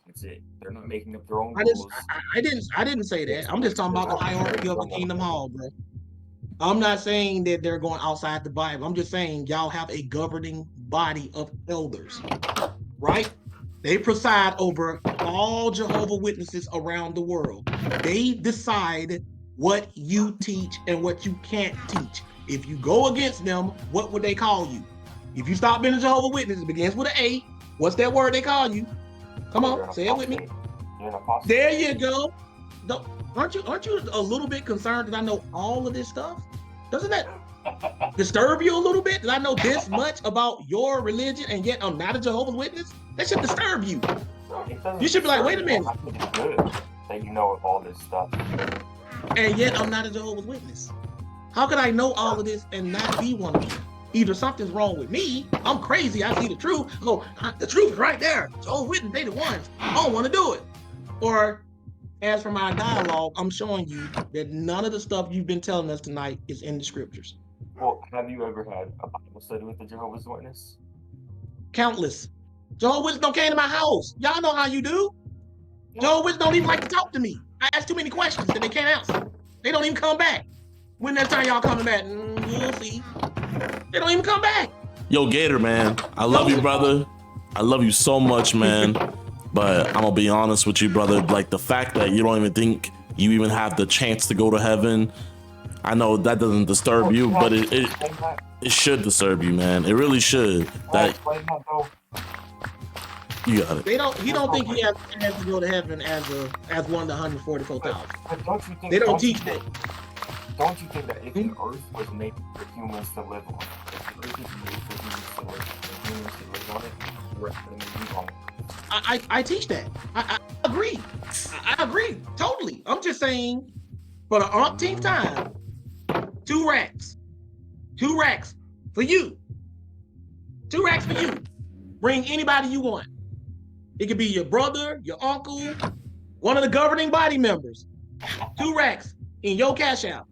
That's it. They're not making up their own rules. I didn't say that. I'm just talking about the hierarchy of the Kingdom Hall, bro. I'm not saying that they're going outside the Bible. I'm just saying y'all have a governing body of elders, right? They preside over all Jehovah's Witnesses around the world. They decide what you teach and what you can't teach. If you go against them, what would they call you? If you stop being a Jehovah's Witness, it begins with an A. What's that word they call you? Come on, say it with me. There you go. Aren't you a little bit concerned that I know all of this stuff? Doesn't that disturb you a little bit? That I know this much about your religion and yet I'm not a Jehovah's Witness? That should disturb you. You should be like, wait a minute. It's good that you know all this stuff. And yet I'm not a Jehovah's Witness. How could I know all of this and not be one of you? Either something's wrong with me, I'm crazy, I see the truth. Oh, the truth is right there. Jehovah's Witness, they the ones. I don't want to do it. Or as for my dialogue, I'm showing you that none of the stuff you've been telling us tonight is in the scriptures. Well, have you ever had a Bible study with the Jehovah's Witness? Countless. Jehovah's Witnesses don't came to my house. Y'all know how you do. Jehovah's Witnesses don't even like to talk to me. I ask too many questions that they can't answer. They don't even come back. When next time y'all coming back? You'll see. They don't even come back. Yo, Gator, man, I love you, brother. I love you so much, man. But I'm gonna be honest with you, brother. Like the fact that you don't even think you even have the chance to go to heaven. I know that doesn't disturb you, but it should disturb you, man. It really should. That you got it. He don't think he has a chance to go to heaven as one of the 144,000. They don't teach that. Don't you think that if the earth was made for humans to live on, if the earth is made for humans to live on it, we're going to move on it? I teach that. I agree. I agree totally. I'm just saying, for the umpteenth time, 2 racks for you. 2 racks for you. Bring anybody you want. It could be your brother, your uncle, one of the governing body members. 2 racks in your cash out.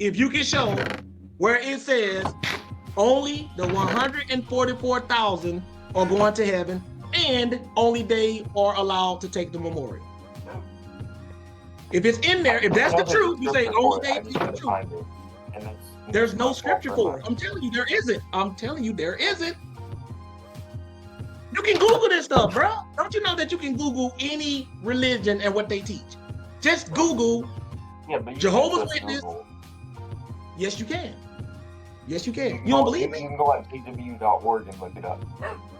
If you can show where it says only the 144,000 are going to heaven and only they are allowed to take the memorial. If it's in there, if that's the truth, you say only they take the truth. There's no scripture for it. I'm telling you, there isn't. You can Google this stuff, bro. Don't you know that you can Google any religion and what they teach? Just Google Jehovah's Witness. Yes, you can. Yes, you can. You don't believe me? You can go on pw.org and look it up.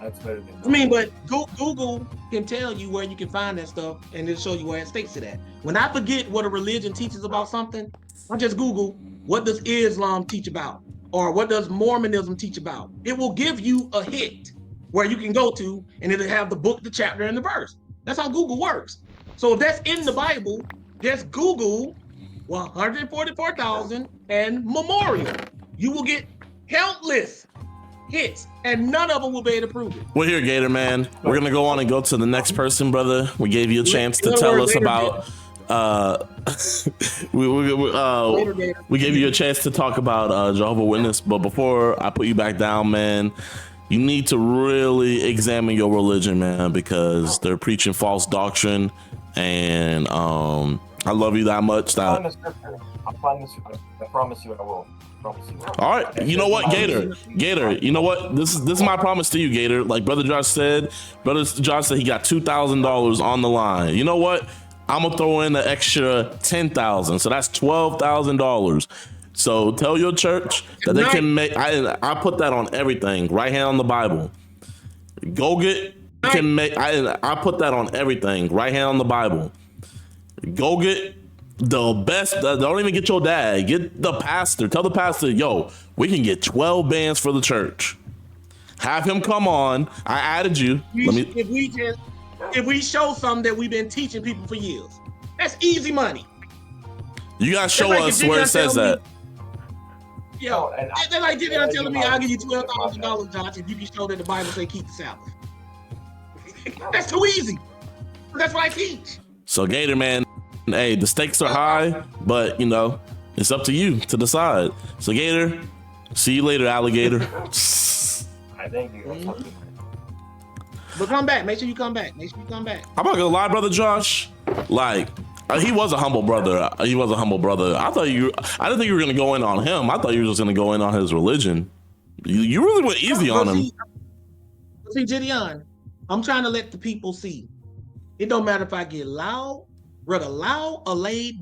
That's better than but Google can tell you where you can find that stuff and it'll show you where it states it at. When I forget what a religion teaches about something, I just Google, what does Islam teach about? Or what does Mormonism teach about? It will give you a hit where you can go to and it'll have the book, the chapter, and the verse. That's how Google works. So if that's in the Bible, just Google 144,000 and memorial. You will get countless hits, and none of them will be able to prove it. Well, here, Gator, man, we're gonna go on and go to the next person, brother. We gave you a chance to tell us about. We gave you a chance to talk about Jehovah's Witness, but before I put you back down, man, you need to really examine your religion, man, because they're preaching false doctrine, and I love you that much that. I promise you I will. All right, you know what, Gator, you know what? This is my promise to you, Gator. Like Brother Josh said he got $2,000 on the line. You know what? I'm gonna throw in an extra $10,000, so that's $12,000. So tell your church that they can make. I put that on everything. Right hand on the Bible. Go get. Can make. I put that on everything. Right hand on the Bible. Go get the best. Don't even get your dad. Get the pastor. Tell the pastor, yo, we can get 12 bands for the church. Have him come on. I added you. If we show something that we've been teaching people for years, that's easy money. You gotta show us where it says that. Yo, they're like Gideon telling me I'll give you $12,000, Josh, if you can show that the Bible say keep the Sabbath. That's too easy. That's what I teach. So Gator, man, hey, the stakes are high, but you know, it's up to you to decide. So Gator, see you later, alligator. I thank you. But come back. Make sure you come back. I'm not gonna lie, Brother Josh. Like, he was a humble brother. I didn't think you were gonna go in on him. I thought you were just gonna go in on his religion. You really went easy on him. See, Gideon, I'm trying to let the people see. It don't matter if I get loud, whether loud or laid